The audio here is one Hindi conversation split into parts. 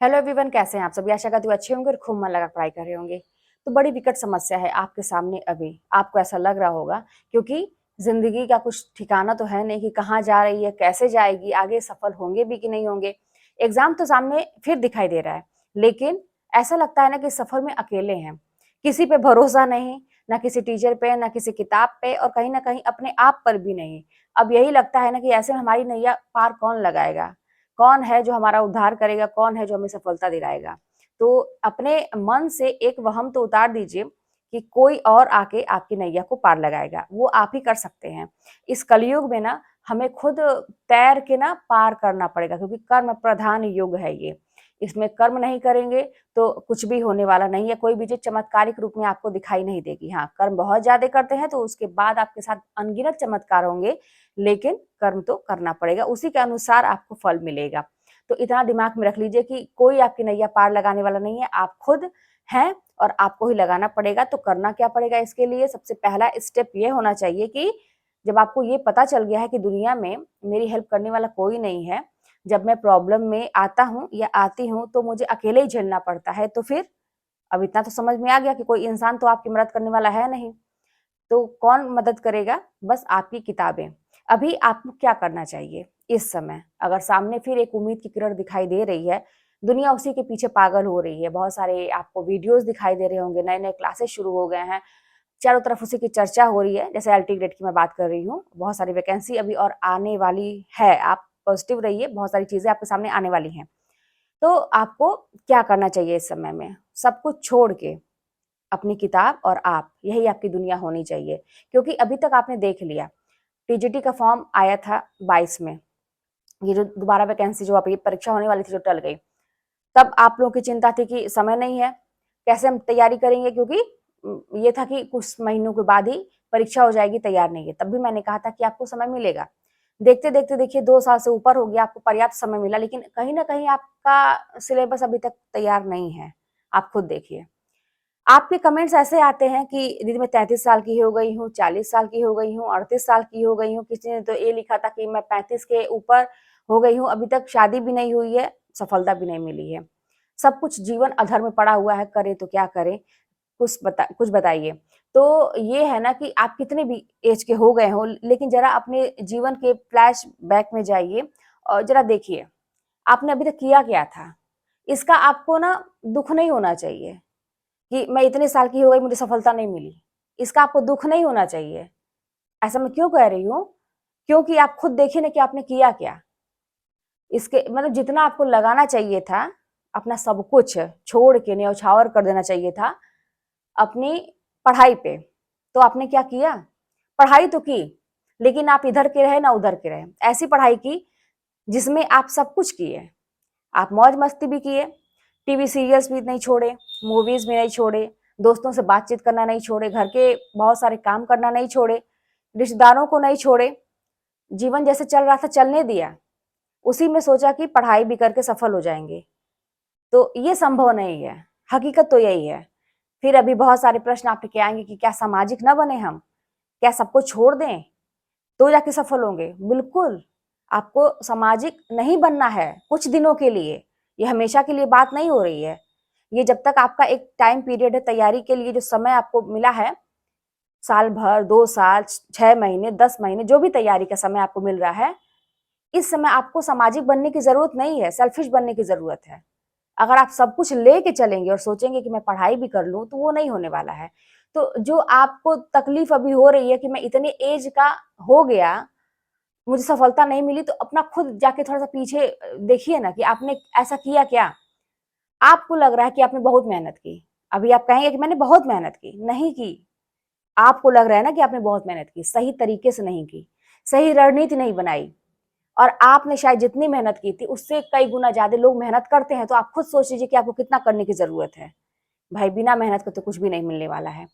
हेलो एवरीवन, कैसे हैं आप सभी। आशा करती हूँ अच्छे होंगे और खूब मन लगा पढ़ाई कर रहे होंगे। तो बड़ी विकट समस्या है आपके सामने अभी। आपको ऐसा लग रहा होगा क्योंकि जिंदगी का कुछ ठिकाना तो है नहीं कि कहाँ जा रही है, कैसे जाएगी, आगे सफल होंगे भी कि नहीं होंगे। एग्जाम तो सामने फिर दिखाई दे रहा है, लेकिन ऐसा लगता है ना कि सफर में अकेले हैं। किसी पे भरोसा नहीं, ना किसी टीचर पे, ना किसी किताब पे, और कहीं ना कहीं अपने आप पर भी नहीं। अब यही लगता है ना कि ऐसे में हमारी नैया पार कौन लगाएगा, कौन है जो हमारा उद्धार करेगा, कौन है जो हमें सफलता दिलाएगा। तो अपने मन से एक वहम तो उतार दीजिए कि कोई और आके आपकी नैया को पार लगाएगा। वो आप ही कर सकते हैं। इस कलयुग में ना हमें खुद तैर के ना पार करना पड़ेगा, क्योंकि कर्म प्रधान युग है ये। इसमें कर्म नहीं करेंगे तो कुछ भी होने वाला नहीं है। कोई भी चीज चमत्कारिक रूप में आपको दिखाई नहीं देगी। हाँ, कर्म बहुत ज्यादा करते हैं तो उसके बाद आपके साथ अनगिनत चमत्कार होंगे, लेकिन कर्म तो करना पड़ेगा, उसी के अनुसार आपको फल मिलेगा। तो इतना दिमाग में रख लीजिए कि कोई आपकी नैया पार लगाने वाला नहीं है, आप खुद हैं और आपको ही लगाना पड़ेगा। तो करना क्या पड़ेगा इसके लिए? सबसे पहला स्टेप ये होना चाहिए कि जब आपको ये पता चल गया है कि दुनिया में मेरी हेल्प करने वाला कोई नहीं है, जब मैं प्रॉब्लम में आता हूँ या आती हूँ तो मुझे अकेले ही झेलना पड़ता है, तो फिर अब इतना तो समझ में आ गया कि कोई इंसान तो आपकी मदद करने वाला है नहीं। तो कौन मदद करेगा? बस आपकी किताबें। अभी आपको क्या करना चाहिए इस समय? अगर सामने फिर एक उम्मीद की किरण दिखाई दे रही है, दुनिया उसी के पीछे पागल हो रही है, बहुत सारे आपको वीडियोस दिखाई दे रहे होंगे, नए नए क्लासेस शुरू हो गए हैं, चारों तरफ उसी की चर्चा हो रही है। जैसे एलटी ग्रेड की मैं बात कर रही हूँ, बहुत सारी वैकेंसी अभी और आने वाली है। आप पॉजिटिव रहिए, बहुत सारी चीजें आपके सामने आने वाली हैं। तो आपको क्या करना चाहिए इस समय में? सब कुछ छोड़ के अपनी किताब और आप, यही आपकी दुनिया होनी चाहिए। क्योंकि अभी तक आपने देख लिया, टीजीटी का फॉर्म आया था 22 में, ये जो दोबारा वैकेंसी जो आपकी परीक्षा होने वाली थी जो टल गई, तब आप लोगों की चिंता थी कि समय नहीं है, कैसे हम तैयारी करेंगे, क्योंकि ये था कि कुछ महीनों के बाद ही परीक्षा हो जाएगी, तैयार नहीं है। तब भी मैंने कहा था कि आपको समय मिलेगा। देखते देखते देखिए 2 साल से ऊपर हो गया, आपको पर्याप्त समय मिला, लेकिन कहीं ना कहीं आपका सिलेबस अभी तक तैयार नहीं है। आप खुद देखिए, आपके कमेंट्स ऐसे आते हैं कि दीदी मैं 33 साल की हो गई हूँ, 40 साल की हो गई हूँ, 38 साल की हो गई हूँ। किसी ने तो ये लिखा था कि मैं 35 के ऊपर हो गई हूँ, अभी तक शादी भी नहीं हुई है, सफलता भी नहीं मिली है, सब कुछ जीवन अधर में पड़ा हुआ है, करे तो क्या करें? कुछ बताइए। तो ये है ना कि आप कितने भी एज के हो गए हो, लेकिन जरा अपने जीवन के फ्लैश बैक में जाइए और जरा देखिए आपने अभी तक किया क्या था। इसका आपको ना दुख नहीं होना चाहिए कि मैं इतने साल की हो गई, मुझे सफलता नहीं मिली। इसका आपको दुख नहीं होना चाहिए। ऐसा मैं क्यों कह रही हूँ? क्योंकि आप खुद देखिए ना कि आपने किया क्या। इसके मतलब जितना आपको लगाना चाहिए था, अपना सब कुछ छोड़ के न्यौछावर कर देना चाहिए था अपनी पढ़ाई पे, तो आपने क्या किया? पढ़ाई तो की, लेकिन आप इधर के रहे ना उधर के रहे। ऐसी पढ़ाई की जिसमें आप सब कुछ किए, आप मौज मस्ती भी किए, टीवी सीरियल्स भी नहीं छोड़े, मूवीज भी नहीं छोड़े, दोस्तों से बातचीत करना नहीं छोड़े, घर के बहुत सारे काम करना नहीं छोड़े, रिश्तेदारों को नहीं छोड़े, जीवन जैसे चल रहा था चलने दिया, उसी में सोचा कि पढ़ाई भी करके सफल हो जाएंगे। तो ये संभव नहीं है, हकीकत तो यही है। फिर अभी बहुत सारे प्रश्न आपके आएंगे कि क्या सामाजिक न बने हम, क्या सबको छोड़ दें तो जाके सफल होंगे? बिल्कुल, आपको सामाजिक नहीं बनना है कुछ दिनों के लिए, ये हमेशा के लिए बात नहीं हो रही है। ये जब तक आपका एक टाइम पीरियड है तैयारी के लिए, जो समय आपको मिला है, साल भर, 2 साल, 6 महीने, 10 महीने, जो भी तैयारी का समय आपको मिल रहा है, इस समय आपको सामाजिक बनने की जरूरत नहीं है, सेल्फिश बनने की जरूरत है। अगर आप सब कुछ लेके चलेंगे और सोचेंगे कि मैं पढ़ाई भी कर लूं, तो वो नहीं होने वाला है। तो जो आपको तकलीफ अभी हो रही है कि मैं इतने एज का हो गया, मुझे सफलता नहीं मिली, तो अपना खुद जाके थोड़ा सा पीछे देखिए ना कि आपने ऐसा किया क्या। आपको लग रहा है कि आपने बहुत मेहनत की, अभी आप कहेंगे कि मैंने बहुत मेहनत की, नहीं की। आपको लग रहा है ना कि आपने बहुत मेहनत की, सही तरीके से नहीं की, सही रणनीति नहीं बनाई। और आपने शायद जितनी मेहनत की थी उससे कई गुना ज्यादा लोग मेहनत करते हैं। तो आप खुद सोच लीजिए कि आपको कितना करने की जरूरत है। भाई बिना मेहनत के तो कुछ भी नहीं मिलने वाला है।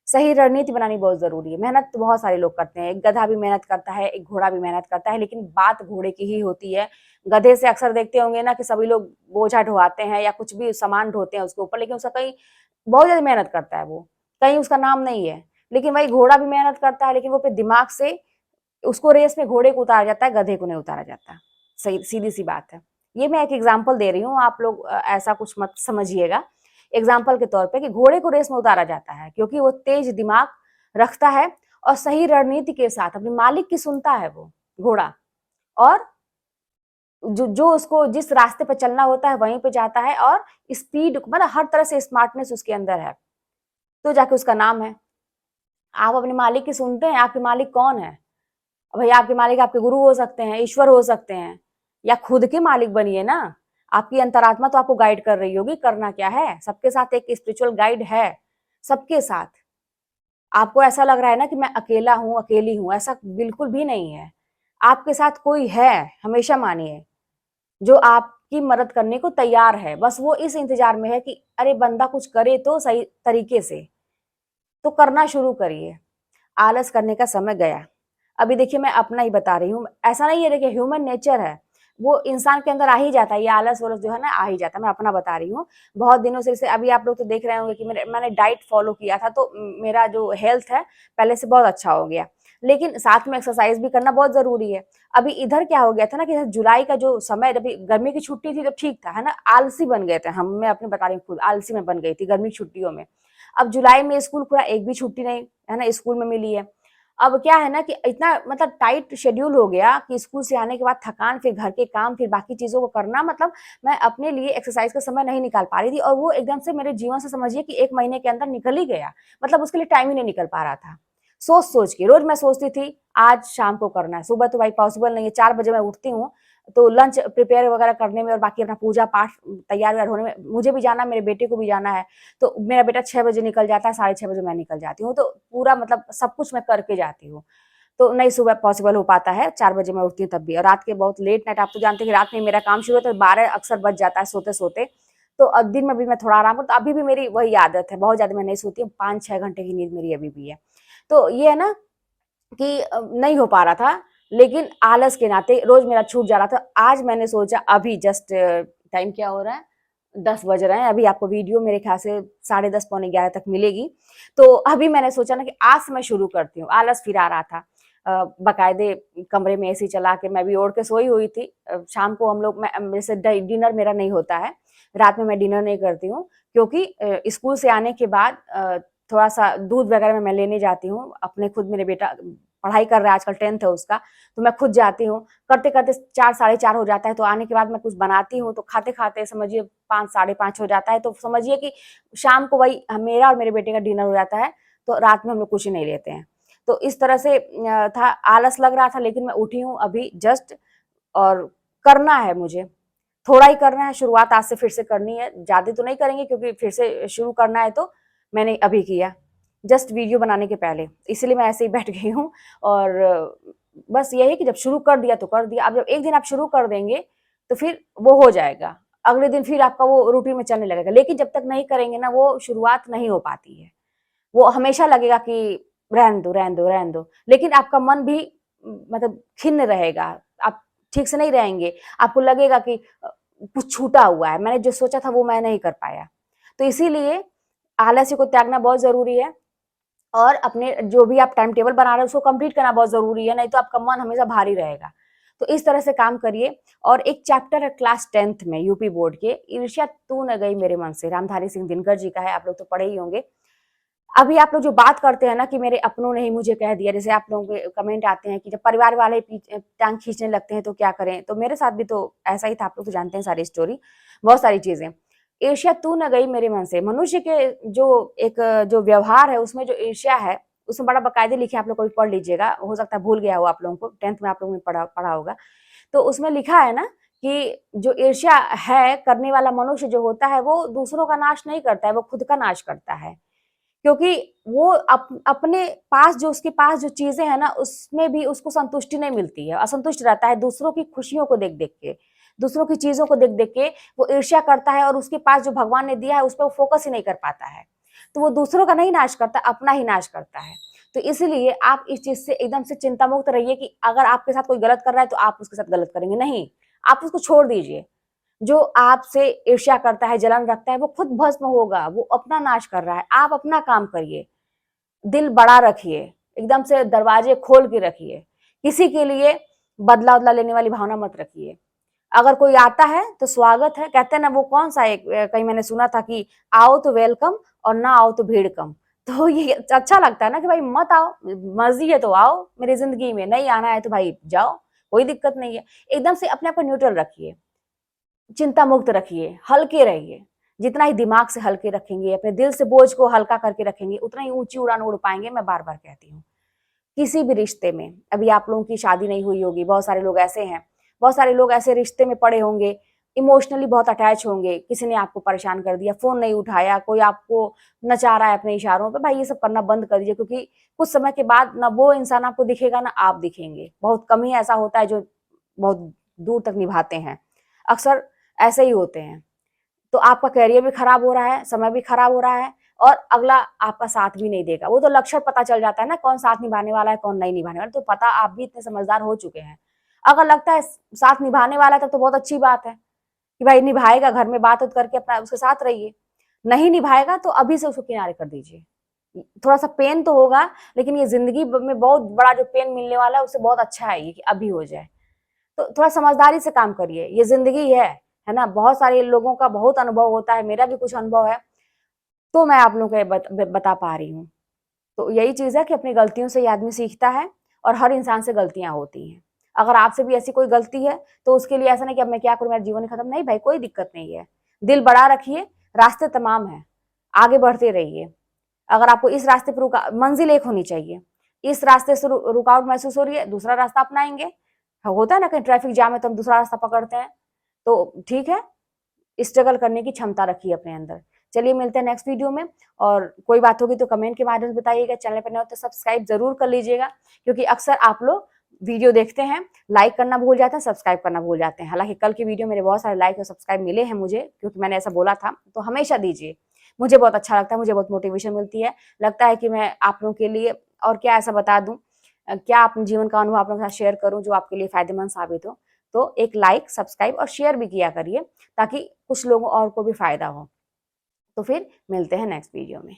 सही रणनीति बनानी बहुत जरूरी है। मेहनत तो बहुत सारे लोग करते हैं, एक गधा भी मेहनत करता है, एक घोड़ा भी मेहनत करता है, लेकिन बात घोड़े की ही होती है। गधे से अक्सर देखते होंगे ना कि सभी लोग बोझा ढोआते हैं या कुछ भी सामान ढोते हैं उसके ऊपर, लेकिन उसका कहीं बहुत ज्यादा मेहनत करता है, वो कहीं उसका नाम नहीं है। लेकिन वही घोड़ा भी मेहनत करता है, लेकिन वो अपने दिमाग से उसको रेस में घोड़े को उतारा जाता है, गधे को नहीं उतारा जाता। सही सीधी सी बात है। ये मैं एक एग्जाम्पल दे रही हूँ, आप लोग ऐसा कुछ मत समझिएगा। एग्जाम्पल के तौर पे कि घोड़े को रेस में उतारा जाता है क्योंकि वो तेज दिमाग रखता है और सही रणनीति के साथ अपने मालिक की सुनता है वो घोड़ा, और जो जो उसको जिस रास्ते पर चलना होता है वहीं पे जाता है, और स्पीड मतलब हर तरह से स्मार्टनेस उसके अंदर है, तो जाके उसका नाम है। आप अपने मालिक की सुनते हैं? आपके मालिक कौन है? भैया आपके मालिक आपके गुरु हो सकते हैं, ईश्वर हो सकते हैं, या खुद के मालिक बनिए ना। आपकी अंतरात्मा तो आपको गाइड कर रही होगी, करना क्या है। सबके साथ एक स्पिरिचुअल गाइड है, सबके साथ। आपको ऐसा लग रहा है ना कि मैं अकेला हूं, अकेली हूं, ऐसा बिल्कुल भी नहीं है। आपके साथ कोई है, हमेशा मानिए, जो आपकी मदद करने को तैयार है। बस वो इस इंतजार में है कि अरे बंदा कुछ करे तो सही तरीके से, तो करना शुरू करिए। आलस करने का समय गया। अभी देखिए मैं अपना ही बता रही हूँ, ऐसा नहीं है, देखिए ह्यूमन नेचर है, वो इंसान के अंदर आ ही जाता है, ये आलस वालस जो है ना आ ही जाता है। मैं अपना बता रही हूँ, बहुत दिनों से, जैसे अभी आप लोग तो देख रहे होंगे कि मैंने डाइट फॉलो किया था, तो मेरा जो हेल्थ है पहले से बहुत अच्छा हो गया, लेकिन साथ में एक्सरसाइज भी करना बहुत जरूरी है। अभी इधर क्या हो गया था ना कि जुलाई का जो समय, जब गर्मी की छुट्टी थी तो ठीक था, है ना, आलसी बन गए थे हम, मैं अपने बता रही हूँ, खुद आलसी में बन गई थी गर्मी की छुट्टियों में। अब जुलाई में स्कूल खुला, एक भी छुट्टी नहीं, है ना, स्कूल में मिली है। अब क्या है ना कि इतना मतलब टाइट शेड्यूल हो गया कि स्कूल से आने के बाद थकान, फिर घर के काम, फिर बाकी चीजों को करना, मतलब मैं अपने लिए एक्सरसाइज का समय नहीं निकाल पा रही थी, और वो एकदम से मेरे जीवन से समझिए कि 1 महीने के अंदर निकल ही गया। मतलब उसके लिए टाइम ही नहीं निकल पा रहा था। सोच सोच के रोज मैं सोचती थी आज शाम को करना है, सुबह तो भाई पॉसिबल नहीं है, 4 बजे मैं उठती हूँ, तो लंच प्रिपेयर वगैरह करने में और बाकी अपना पूजा पाठ तैयार व्यार होने में, मुझे भी जाना, मेरे बेटे को भी जाना है, तो मेरा बेटा 6 बजे निकल जाता है, 6:30 बजे मैं निकल जाती हूँ, तो पूरा मतलब सब कुछ मैं करके जाती हूँ। तो नहीं सुबह पॉसिबल हो पाता है, 4 बजे मैं उठती हूँ तब भी, और रात के बहुत लेट नाइट, आप तो जानते हैं कि रात में मेरा काम शुरू होता है, 12 अक्सर बज जाता है सोते सोते। तो अब दिन में भी मैं थोड़ा आराम करती, तो अभी भी मेरी वही आदत है, बहुत ज्यादा मैं नहीं सोती हूँ, 5-6 घंटे की नींद मेरी अभी भी है। तो ये है ना कि नहीं हो पा रहा था, लेकिन आलस के नाते रोज मेरा छूट जा रहा था। आज मैंने सोचा, अभी जस्ट टाइम क्या हो रहा है, 10 बज रहे हैं, अभी आपको वीडियो मेरे ख्याल से 10:30 पौने 11 तक मिलेगी। तो अभी मैंने सोचा ना कि आज से मैं शुरू करती हूँ। आलस फिर आ रहा था, बकायदे कमरे में एसी चला के मैं भी ओढ़ के सोई हुई थी। शाम को हम लोग, मैं जैसे डिनर मेरा नहीं होता है, रात में मैं डिनर नहीं करती हूँ, क्योंकि स्कूल से आने के बाद थोड़ा सा दूध वगैरह मैं लेने जाती हूँ अपने खुद, मेरे बेटा पढ़ाई कर रहा है आजकल, 10th है उसका, तो मैं खुद जाती हूँ। करते करते 4 साढ़े 4 हो जाता है, तो आने के बाद मैं कुछ बनाती हूँ, तो खाते खाते समझिए 5 साढ़े 5 हो जाता है, तो समझिए कि शाम को वही मेरा और मेरे बेटे का डिनर हो जाता है, तो रात में हम लोग कुछ ही नहीं लेते हैं। तो इस तरह से था, आलस लग रहा था, लेकिन मैं उठी हूँ अभी जस्ट, और करना है मुझे, थोड़ा ही करना है, शुरुआत आज से फिर से करनी है, ज्यादा तो नहीं करेंगे क्योंकि फिर से शुरू करना है, तो मैंने अभी किया जस्ट वीडियो बनाने के पहले, इसलिए मैं ऐसे ही बैठ गई हूँ। और बस यही कि जब शुरू कर दिया तो कर दिया। अब जब एक दिन आप शुरू कर देंगे तो फिर वो हो जाएगा, अगले दिन फिर आपका वो रूटीन में चलने लगेगा। लेकिन जब तक नहीं करेंगे ना, वो शुरुआत नहीं हो पाती है, वो हमेशा लगेगा कि रहन दो रहन दो रहन दो, लेकिन आपका मन भी मतलब खिन्न रहेगा, आप ठीक से नहीं रहेंगे, आपको लगेगा कि कुछ छूटा हुआ है, मैंने जो सोचा था वो मैं नहीं कर पाया। तो इसीलिए आलस्य को त्यागना बहुत जरूरी है, और अपने जो भी आप टाइम टेबल बना रहे हो उसको कंप्लीट करना बहुत जरूरी है, नहीं तो आपका मन हमेशा भारी रहेगा। तो इस तरह से काम करिए। और एक चैप्टर है क्लास 10th में यूपी बोर्ड के, ईर्ष्या तू न गई मेरे मन से, रामधारी सिंह दिनकर जी का है, आप लोग तो पढ़े ही होंगे। अभी आप लोग जो बात करते हैं ना कि मेरे अपनों ने ही मुझे कह दिया, जैसे आप लोगों के कमेंट आते हैं कि जब परिवार वाले टांग खींचने लगते हैं तो क्या करें, तो मेरे साथ भी तो ऐसा ही था, आप लोग तो जानते हैं सारी स्टोरी, बहुत सारी चीजें। ईर्ष्या तू न गई मेरे मन से, मनुष्य के जो एक जो व्यवहार है उसमें जो ईर्ष्या है, उसमें बड़ा बाकायदे लिखे, आप लोग कभी पढ़ लीजिएगा, हो सकता है भूल गया हो आप लोगों को, 10th में आप लोगों ने पढ़ा होगा। तो उसमें लिखा है ना कि जो ईर्ष्या है करने वाला मनुष्य जो होता है, वो दूसरों का नाश नहीं करता है, वो खुद का नाश करता है। क्योंकि वो अपने पास जो, उसके पास जो चीजें हैं ना, उसमें भी उसको संतुष्टि नहीं मिलती है, असंतुष्ट रहता है, दूसरों की खुशियों को देख देख के, दूसरों की चीजों को देख देख के वो ईर्ष्या करता है, और उसके पास जो भगवान ने दिया है उस पर वो फोकस ही नहीं कर पाता है। तो वो दूसरों का नहीं नाश करता, अपना ही नाश करता है। तो इसलिए आप इस चीज से एकदम से चिंता मुक्त रहिए कि अगर आपके साथ कोई गलत कर रहा है तो आप उसके साथ गलत करेंगे नहीं, आप उसको छोड़ दीजिए। जो आपसे ईर्ष्या करता है, जलन रखता है, वो खुद भस्म होगा, वो अपना नाश कर रहा है, आप अपना काम करिए। दिल बड़ा रखिए, एकदम से दरवाजे खोल के रखिए, किसी के लिए बदला उदला लेने वाली भावना मत रखिए। अगर कोई आता है तो स्वागत है, कहते हैं ना वो कौन सा एक कहीं मैंने सुना था कि आओ तो वेलकम और ना आओ तो भीड़ कम। तो ये अच्छा लगता है ना कि भाई मत आओ, मर्जी है तो आओ मेरी जिंदगी में, नहीं आना है तो भाई जाओ, कोई दिक्कत नहीं है। एकदम से अपने आप को न्यूट्रल रखिए, चिंता मुक्त रखिए, हल्के रहिए। जितना ही दिमाग से हल्के रखेंगे, अपने दिल से बोझ को हल्का करके रखेंगे, उतना ही ऊंची उड़ान उड़ पाएंगे। मैं बार बार कहती हूँ, किसी भी रिश्ते में, अभी आप लोगों की शादी नहीं हुई होगी, बहुत सारे लोग ऐसे हैं, बहुत सारे लोग ऐसे रिश्ते में पड़े होंगे, इमोशनली बहुत अटैच होंगे, किसी ने आपको परेशान कर दिया, फोन नहीं उठाया, कोई आपको नचा रहा है अपने इशारों पे, भाई ये सब करना बंद कर दीजिए। क्योंकि कुछ समय के बाद ना वो इंसान आपको दिखेगा ना आप दिखेंगे। बहुत कम ही ऐसा होता है जो बहुत दूर तक निभाते हैं, अक्सर ऐसे ही होते हैं। तो आपका करियर भी खराब हो रहा है, समय भी खराब हो रहा है, और अगला आपका साथ भी नहीं देगा। वो तो लक्षण पता चल जाता है ना, कौन साथ निभाने वाला है कौन नहीं निभाने वाला, तो पता आप भी इतने समझदार हो चुके हैं। अगर लगता है साथ निभाने वाला है तब तो बहुत अच्छी बात है कि भाई निभाएगा, घर में बात उत करके अपना उसके साथ रहिए। नहीं निभाएगा तो अभी से उसको किनारे कर दीजिए। थोड़ा सा पेन तो होगा, लेकिन ये जिंदगी में बहुत बड़ा जो पेन मिलने वाला है उससे बहुत अच्छा है ये कि अभी हो जाए। तो थोड़ा समझदारी से काम करिए, ये जिंदगी है ना। बहुत सारे लोगों का बहुत अनुभव होता है, मेरा भी कुछ अनुभव है, तो मैं आप लोगों को बता पा रही हूँ। तो यही चीज है कि अपनी गलतियों से ये आदमी सीखता है, और हर इंसान से गलतियां होती हैं। अगर आपसे भी ऐसी कोई गलती है तो उसके लिए ऐसा नहीं कि अब मैं क्या करूं, मेरा जीवन ही खत्म, नहीं भाई, कोई दिक्कत नहीं है। दिल बड़ा रखिए, रास्ते तमाम है, आगे बढ़ते रहिए। अगर आपको इस रास्ते पर मंजिल एक होनी चाहिए, इस रास्ते से रुकावट महसूस हो रही है, दूसरा रास्ता अपनाएंगे। होता है ना कहीं ट्रैफिक जाम है तो हम दूसरा रास्ता पकड़ते हैं, तो ठीक है, स्ट्रगल करने की क्षमता रखिए अपने अंदर। चलिए मिलते हैं नेक्स्ट वीडियो में, और कोई बात होगी तो कमेंट के माध्यम से बताइएगा। चैनल पर नए हो तो सब्सक्राइब जरूर कर लीजिएगा, क्योंकि अक्सर आप लोग वीडियो देखते हैं, लाइक करना भूल जाते हैं, सब्सक्राइब करना भूल जाते हैं। हालांकि कल की वीडियो मेरे बहुत सारे लाइक और सब्सक्राइब मिले हैं मुझे, क्योंकि मैंने ऐसा बोला था। तो हमेशा दीजिए, मुझे बहुत अच्छा लगता है, मुझे बहुत मोटिवेशन मिलती है। लगता है कि मैं आप लोगों के लिए और क्या ऐसा बता दूं, क्या अपने जीवन का अनुभव आप लोगों के साथ शेयर करूं जो आपके लिए फायदेमंद साबित हो। तो एक लाइक, सब्सक्राइब और शेयर भी किया करिए, ताकि कुछ लोगों और को भी फायदा हो। तो फिर मिलते हैं नेक्स्ट वीडियो में।